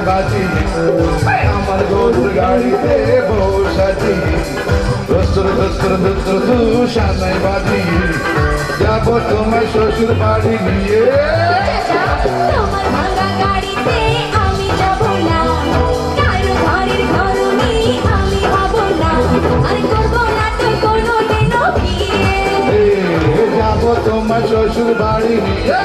বাজি আমার গরুর গাড়িতে বসাছি দোস্তর দোস্তর দোস্তর তু সানাই বাজি যাব তোমার শ্বশুর বাড়ি নিয়ে তোমার ভাঙা গাড়িতে আমি যাব না, কারো ঘরের ঘরনি আমি হব না, আর করব না তো কোনো দিনও বিয়ে। যাব তোমার শ্বশুর বাড়ি নিয়ে।